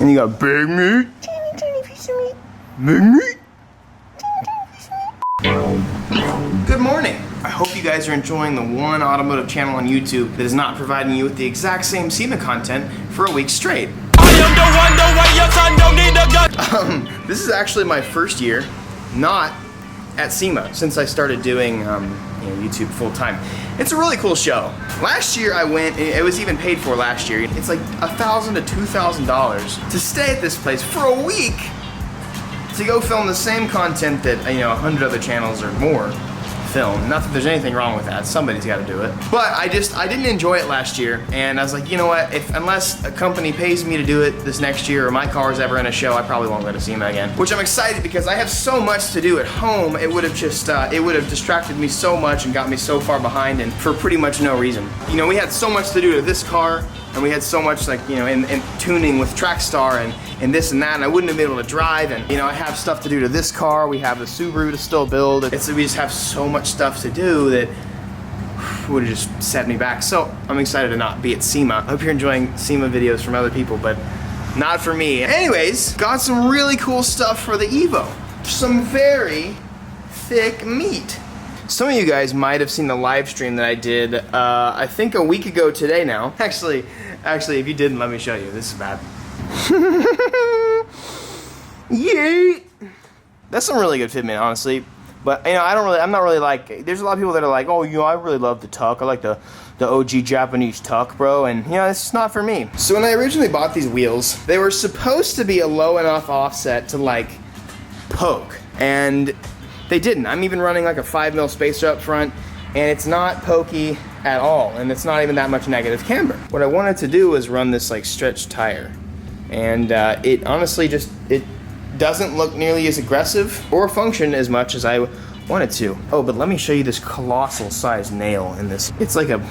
And you got big meat. Teeny, tiny piece of meat. Big meat. Teeny, tiny piece of meat. Good morning. I hope you guys are enjoying the one automotive channel on YouTube that is not providing you with the exact same SEMA content for a week straight. This is actually my first year not at SEMA since I started doing YouTube full time. It's a really cool show. Last year I went, it was even paid for last year. It's like $1,000 to $2,000 to stay at this place for a week to go film the same content that 100 other channels or more film. Not that there's anything wrong with that. Somebody's got to do it. But I didn't enjoy it last year, and I was like, you know what? Unless a company pays me to do it this next year, or my car is ever in a show, I probably won't go to SEMA again. Which I'm excited because I have so much to do at home. It would have just it would have distracted me so much and got me so far behind, and for pretty much no reason. We had so much to do to this car, and we had so much in tuning with Trackstar and this and that, and I wouldn't have been able to drive, and I have stuff to do to this car. We have the Subaru to still build. We just have so much stuff to do that would have just set me back. So I'm excited to not be at SEMA. I hope you're enjoying SEMA videos from other people, but not for me. Anyways, got some really cool stuff for the Evo. Some very thick meat. Some of you guys might have seen the live stream that I did, I think a week ago today now. Actually, if you didn't, let me show you. This is bad. Yay! That's some really good fitment, honestly. But I'm not really like. There's a lot of people that are like, oh, I really love the tuck. I like the OG Japanese tuck, bro. And it's just not for me. So when I originally bought these wheels, they were supposed to be a low enough offset to poke, and they didn't. I'm even running like a 5mm spacer up front, and it's not pokey at all, and it's not even that much negative camber. What I wanted to do was run this stretch tire, and it honestly it doesn't look nearly as aggressive or function as much as I wanted to. Oh, but let me show you this colossal size nail in this. It's like an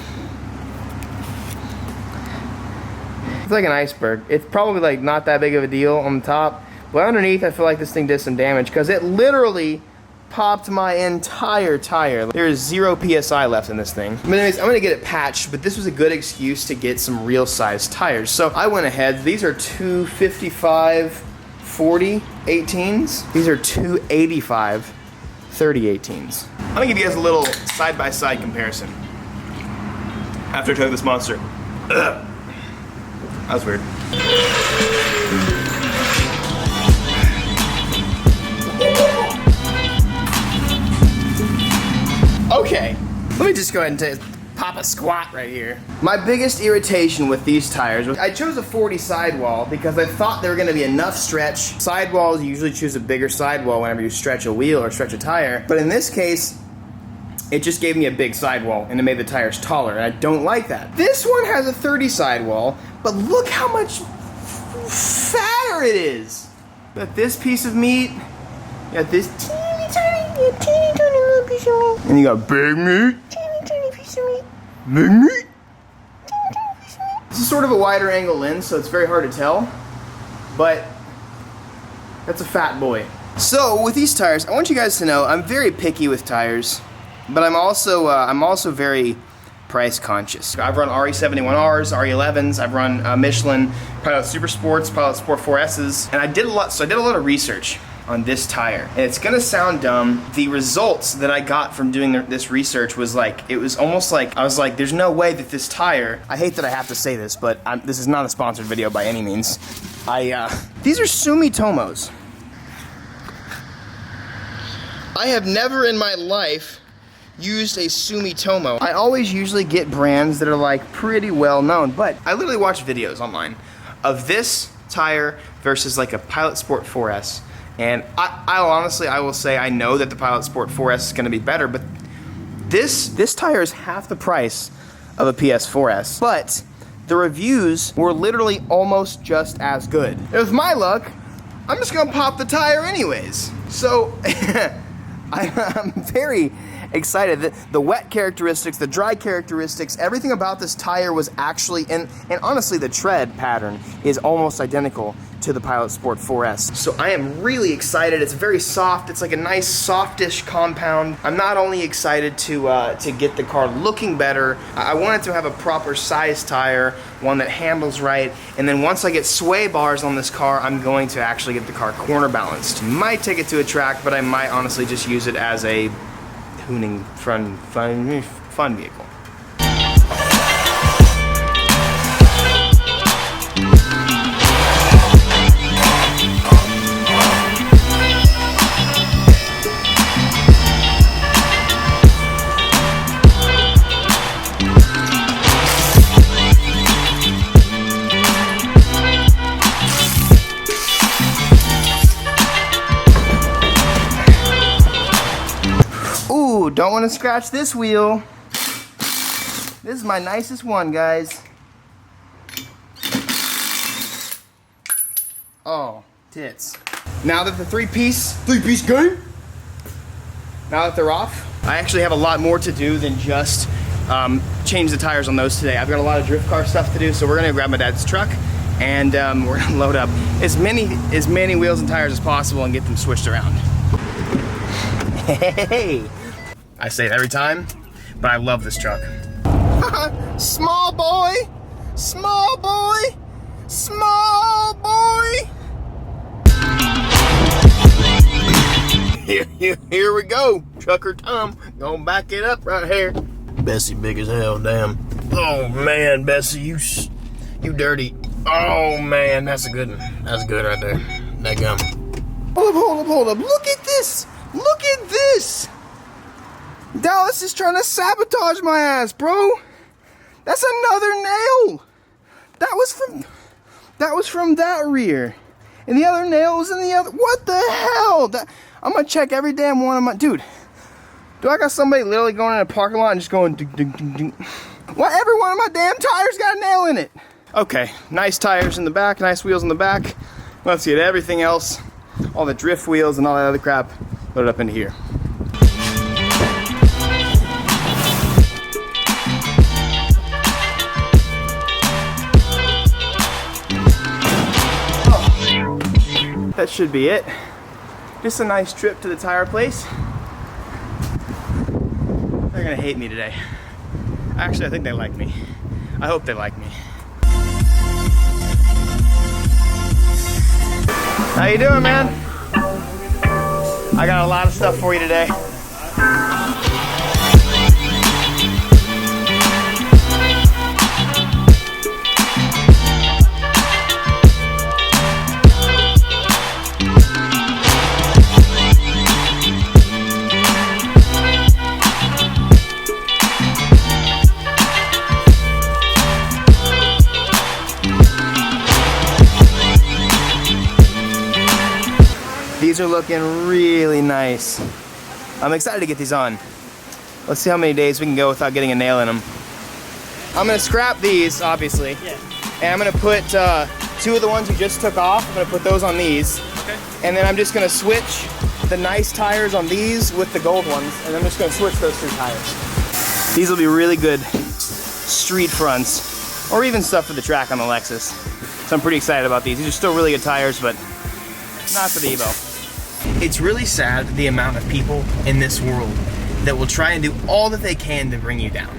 iceberg. It's probably not that big of a deal on the top, but underneath I feel like this thing did some damage because it literally popped my entire tire. There is 0 PSI left in this thing. But anyways, I'm gonna get it patched, but this was a good excuse to get some real size tires. So I went ahead. These are 255/40 18s. These are 285/30 18s. I'm gonna give you guys a little side-by-side comparison after I took this monster. Ugh. That was weird. Okay, let me just go ahead and pop a squat right here. My biggest irritation with these tires was I chose a 40 sidewall because I thought there were going to be enough stretch. Sidewalls, you usually choose a bigger sidewall whenever you stretch a wheel or stretch a tire. But in this case, it just gave me a big sidewall and it made the tires taller, and I don't like that. This one has a 30 sidewall, but look how much fatter it is. Got this piece of meat, got this teeny tiny little piece of meat. And you got big meat. Teeny tiny piece of meat. Big meat. Teeny tiny piece of meat. This is sort of a wider angle lens, so it's very hard to tell. But that's a fat boy. So with these tires, I want you guys to know I'm very picky with tires, but I'm also very price conscious. I've run RE71Rs, RE11s. I've run Michelin Pilot Super Sports, Pilot Sport 4Ss, and I did a lot of research on this tire. And it's gonna sound dumb. The results that I got from doing this research was it was almost like, I was like, there's no way that this tire, I hate that I have to say this, but this is not a sponsored video by any means. These are Sumitomos. I have never in my life used a Sumitomo. I always usually get brands that are pretty well known, but I literally watch videos online of this tire versus a Pilot Sport 4S. And I honestly will say I know that the Pilot Sport 4S is going to be better, but this tire is half the price of a PS4S. But the reviews were literally almost just as good. And with my luck, I'm just going to pop the tire anyways. So I'm very excited that the wet characteristics, the dry characteristics, everything about this tire was actually, and honestly the tread pattern is almost identical to the Pilot Sport 4S. So I am really excited. It's very soft. It's like a nice softish compound. I'm not only excited to get the car looking better, I want it to have a proper size tire, one that handles right, and then once I get sway bars on this car, I'm going to actually get the car corner balanced. Might take it to a track, but I might honestly just use it as a hooning fun vehicle. Don't want to scratch this wheel. This is my nicest one, guys. Oh, tits. Now that the three-piece game, now that they're off, I actually have a lot more to do than just change the tires on those today. I've got a lot of drift car stuff to do, so we're gonna grab my dad's truck and we're gonna load up as many wheels and tires as possible and get them switched around. Hey! I say it every time, but I love this truck. Small boy, small boy, small boy. Here we go, trucker Tom. Gonna back it up right here. Bessie big as hell, damn. Oh man, Bessie, you dirty. Oh man, that's a good one. That's good right there. That gum. Hold up. Look at this. Look at this. Dallas is trying to sabotage my ass, bro. That's another nail. That was from that rear. And the other nail was in the other. What the hell? I'm gonna check every damn one of my. Dude, do I got somebody literally going in a parking lot and just going ding, ding, ding, ding? What? Every one of my damn tires got a nail in it. Okay, nice tires in the back, nice wheels in the back. Let's get everything else, all the drift wheels and all that other crap, loaded up into here. That should be it. Just a nice trip to the tire place. They're gonna hate me today. Actually, I think they like me. I hope they like me. How you doing, man? I got a lot of stuff for you today. These are looking really nice. I'm excited to get these on. Let's see how many days we can go without getting a nail in them. I'm gonna scrap these, obviously. Yeah. And I'm gonna put two of the ones you just took off. I'm gonna put those on these. Okay. And then I'm just gonna switch the nice tires on these with the gold ones. And I'm just gonna switch those two tires. These will be really good street fronts, or even stuff for the track on the Lexus. So I'm pretty excited about these. These are still really good tires, but not for the Evo. It's really sad the amount of people in this world that will try and do all that they can to bring you down.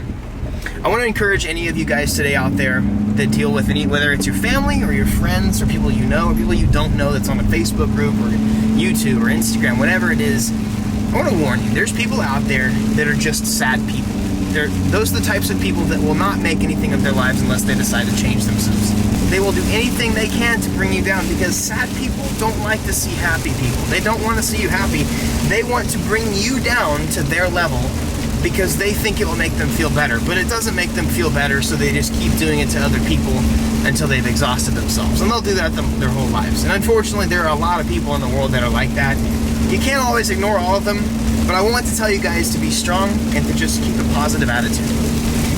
I want to encourage any of you guys today out there that deal with whether it's your family or your friends or people you know or people you don't know that's on a Facebook group or YouTube or Instagram, whatever it is. I want to warn you, there's people out there that are just sad people. Those are the types of people that will not make anything of their lives unless they decide to change themselves. They will do anything they can to bring you down because sad people don't like to see happy people. They don't want to see you happy. They want to bring you down to their level because they think it will make them feel better. But it doesn't make them feel better, so they just keep doing it to other people until they've exhausted themselves. And they'll do that their whole lives. And unfortunately, there are a lot of people in the world that are like that. You can't always ignore all of them, but I want to tell you guys to be strong and to just keep a positive attitude.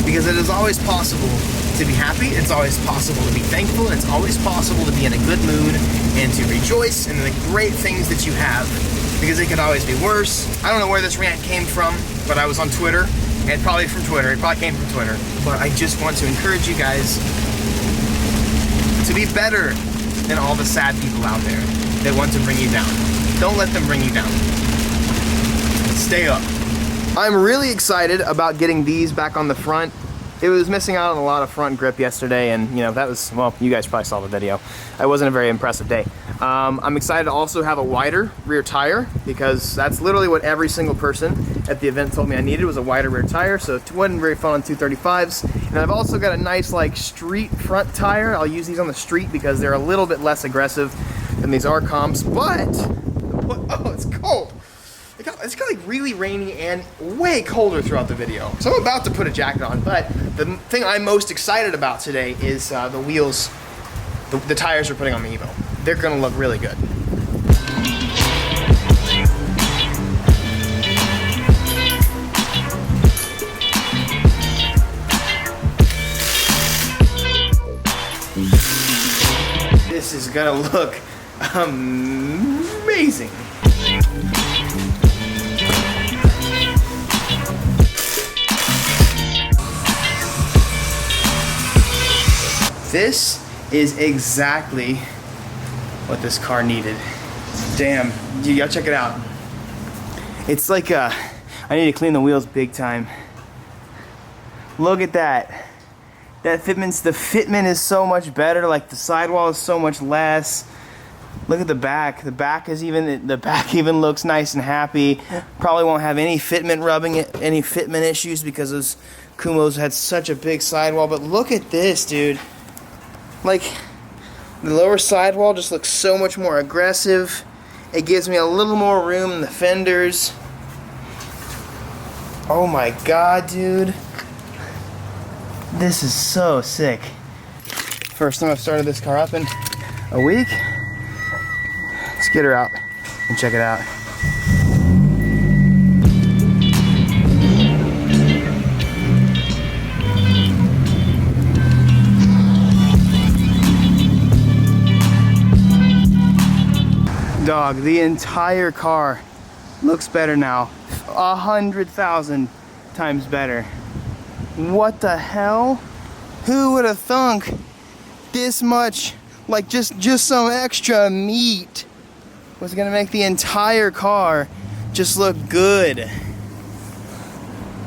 Because it is always possible to be happy, it's always possible to be thankful, and it's always possible to be in a good mood and to rejoice in the great things that you have, because it could always be worse. I don't know where this rant came from, but I was on Twitter, and probably from Twitter, it probably came from Twitter, but I just want to encourage you guys to be better, than all the sad people out there that want to bring you down. Don't let them bring you down. Stay up. I'm really excited about getting these back on the front. It was missing out on a lot of front grip yesterday, and you know, that was, well, you guys probably saw the video. It wasn't a very impressive day. I'm excited to also have a wider rear tire, because that's literally what every single person at the event told me I needed, was a wider rear tire, so it wasn't very fun on 235s. And I've also got a nice like street front tire. I'll use these on the street because they're a little bit less aggressive than these R comps, but, oh, it's cold. It's got like really rainy and way colder throughout the video. So I'm about to put a jacket on, but the thing I'm most excited about today is the wheels, the tires we're putting on the Evo. They're gonna look really good. This is gonna look amazing. This is exactly what this car needed. Damn, you gotta check it out. It's like I need to clean the wheels big time. Look at that. The fitment is so much better. Like the sidewall is so much less. Look at the back. The back even looks nice and happy. Probably won't have any any fitment issues because those Kumos had such a big sidewall. But look at this, dude. Like, the lower sidewall just looks so much more aggressive. It gives me a little more room in the fenders. Oh my god, dude. This is so sick. First time I've started this car up in a week. Let's get her out and check it out. Dog, the entire car looks better now. 100,000 times better. What the hell? Who would have thunk this much, like just some extra meat was gonna make the entire car just look good?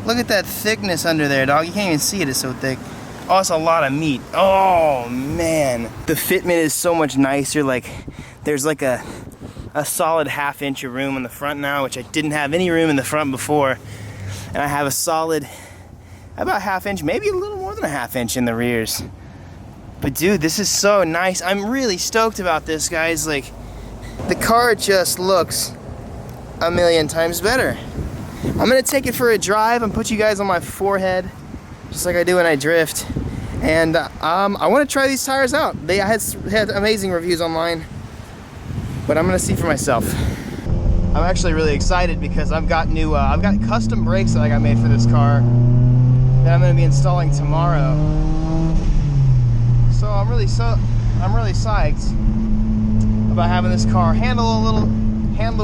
Look at that thickness under there, dog. You can't even see it, it's so thick. Oh, it's a lot of meat. Oh man. The fitment is so much nicer. Like, there's like a solid ½ inch of room in the front now, which I didn't have any room in the front before. And I have a solid, about ½ inch, maybe a little more than a ½ inch in the rears. But dude, this is so nice. I'm really stoked about this, guys. Like, the car just looks a million times better. I'm gonna take it for a drive and put you guys on my forehead, just like I do when I drift. And I wanna try these tires out. I had amazing reviews online, but I'm gonna see for myself. I'm actually really excited because I've got custom brakes that I got made for this car that I'm gonna be installing tomorrow. So I'm really psyched about having this car handle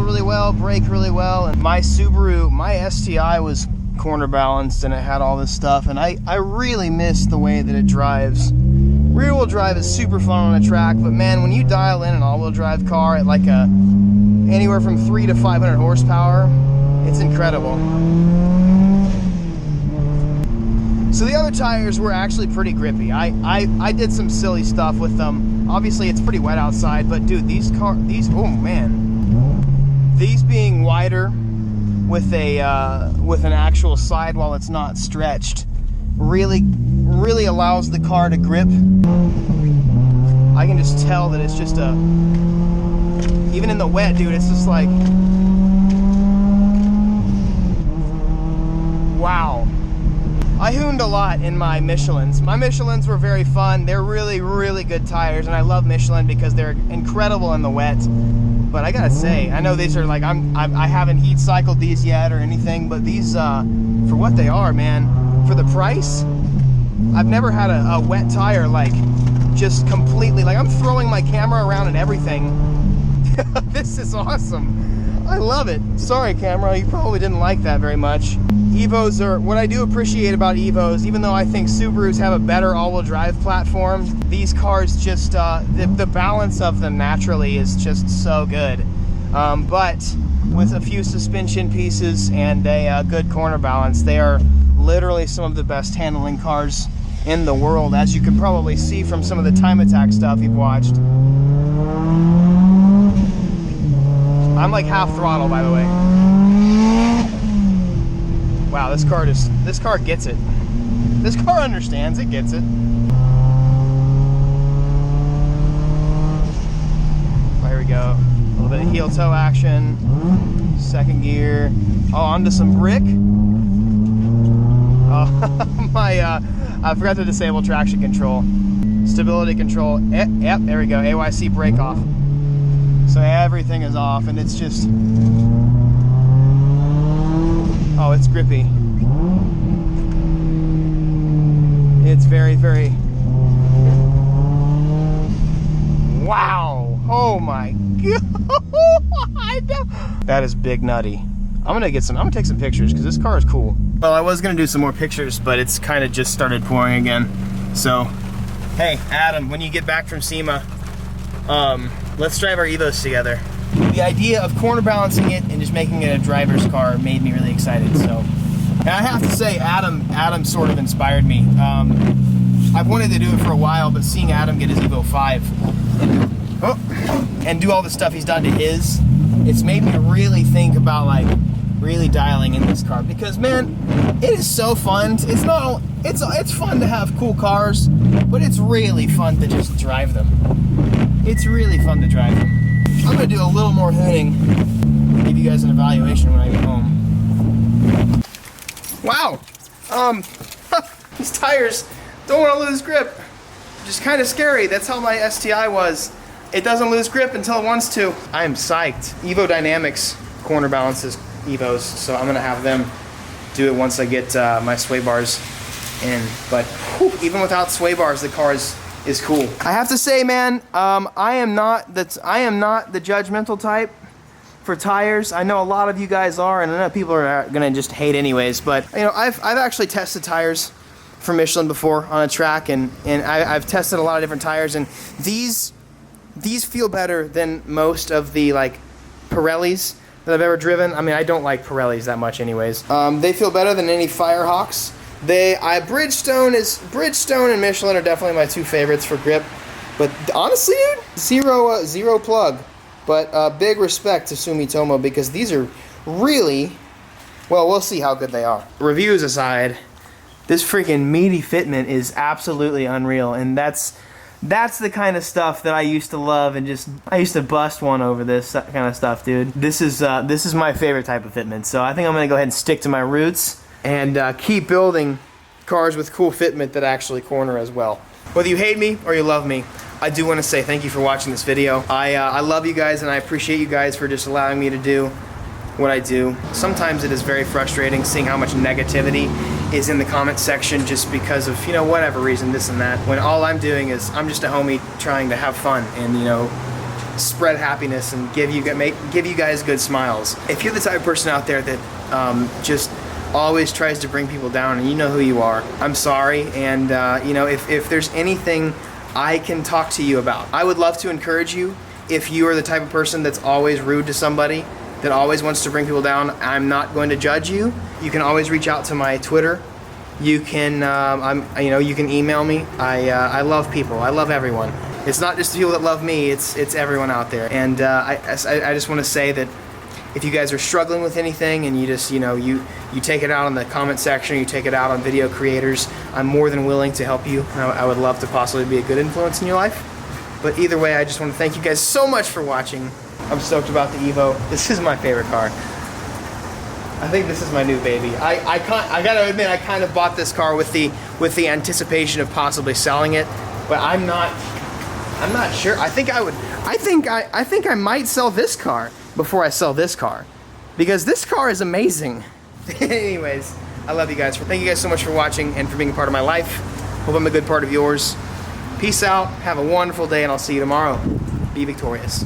really well, brake really well. And my Subaru, my STI was corner balanced and it had all this stuff, and I really miss the way that it drives. Rear wheel drive is super fun on a track, but man, when you dial in an all-wheel drive car at like anywhere from 300 to 500 horsepower, it's incredible. So the other tires were actually pretty grippy. I did some silly stuff with them. Obviously it's pretty wet outside, but dude, these oh man, these being wider with an actual sidewall that's not stretched really allows the car to grip. I can just tell that it's just even in the wet, dude, it's just like, wow. I hooned a lot in my Michelins. My Michelins were very fun. They're really good tires, and I love Michelin because they're incredible in the wet. But I gotta say, I know these are like, I haven't heat cycled these yet or anything, but these, for what they are, man, for the price, I've never had a wet tire like just completely, like I'm throwing my camera around and everything. This is awesome. I love it. Sorry, camera, you probably didn't like that very much. Evos are, what I do appreciate about Evos, even though I think Subarus have a better all-wheel drive platform, these cars just, the balance of them naturally is just so good. But with a few suspension pieces and a good corner balance, they are literally some of the best handling cars in the world, as you can probably see from some of the time attack stuff you've watched. I'm like half throttle, by the way. Wow, this car gets it. This car understands, it gets it. There we go. A little bit of heel toe action. Second gear. Oh, onto some brick. Oh, I forgot to disable traction control. Stability control. Yep, there we go. AYC brake off. So everything is off, and it's just, oh, it's grippy. It's very, very, wow. Oh my God. That is big nutty. I'm gonna take some pictures because this car is cool. Well, I was gonna do some more pictures, but it's kind of just started pouring again. So, hey, Adam, when you get back from SEMA, let's drive our Evos together. The idea of corner balancing it and just making it a driver's car made me really excited. So, and I have to say, Adam sort of inspired me. I've wanted to do it for a while, but seeing Adam get his Evo 5 and do all the stuff he's done to his, it's made me really think about like really dialing in this car, because man, it is so fun. It's fun to have cool cars, but it's really fun to just drive them. It's really fun to drive them. I'm gonna do a little more hooning, give you guys an evaluation when I get home. Wow, these tires don't want to lose grip. Just kind of scary. That's how my STI was. It doesn't lose grip until it wants to. I am psyched. Evo Dynamics corner balances Evos, so I'm gonna have them do it once I get my sway bars in. But whew, even without sway bars, the car is cool. I have to say, man, I am not the judgmental type for tires. I know a lot of you guys are, and I know people are gonna just hate anyways. But you know, I've actually tested tires for Michelin before on a track, and I've tested a lot of different tires, and these feel better than most of the like Pirellis that I've ever driven. I mean, I don't like Pirellis that much anyways. They feel better than any Firehawks. Bridgestone and Michelin are definitely my two favorites for grip. But honestly, dude, zero plug. But big respect to Sumitomo, because these are really, well, we'll see how good they are. Reviews aside, this freaking meaty fitment is absolutely unreal, and that's the kind of stuff that I used to love, and I used to bust one over this kind of stuff, dude. This is my favorite type of fitment, so I think I'm gonna go ahead and stick to my roots and keep building cars with cool fitment that actually corner as well. Whether you hate me or you love me, I do want to say thank you for watching this video. I love you guys, and I appreciate you guys for just allowing me to do what I do. Sometimes it is very frustrating seeing how much negativity is in the comment section just because of, you know, whatever reason, this and that, when all I'm doing is I'm just a homie trying to have fun and, you know, spread happiness and give you guys good smiles. If you're the type of person out there that just always tries to bring people down, and you know who you are, I'm sorry. And you know, if there's anything I can talk to you about, I would love to encourage you. If you are the type of person that's always rude to somebody, that always wants to bring people down, I'm not going to judge you. You can always reach out to my Twitter. You can, you can email me. I love people. I love everyone. It's not just the people that love me. It's everyone out there. And I just want to say that if you guys are struggling with anything and you just, you know, you take it out on the comment section, you take it out on video creators, I'm more than willing to help you. I would love to possibly be a good influence in your life. But either way, I just want to thank you guys so much for watching. I'm stoked about the Evo. This is my favorite car. I think this is my new baby. I gotta admit, I kind of bought this car with the anticipation of possibly selling it, but I'm not sure. I think I might sell this car before I sell this car, because this car is amazing. Anyways, I love you guys. Thank you guys so much for watching and for being a part of my life. Hope I'm a good part of yours. Peace out. Have a wonderful day, and I'll see you tomorrow. Be victorious.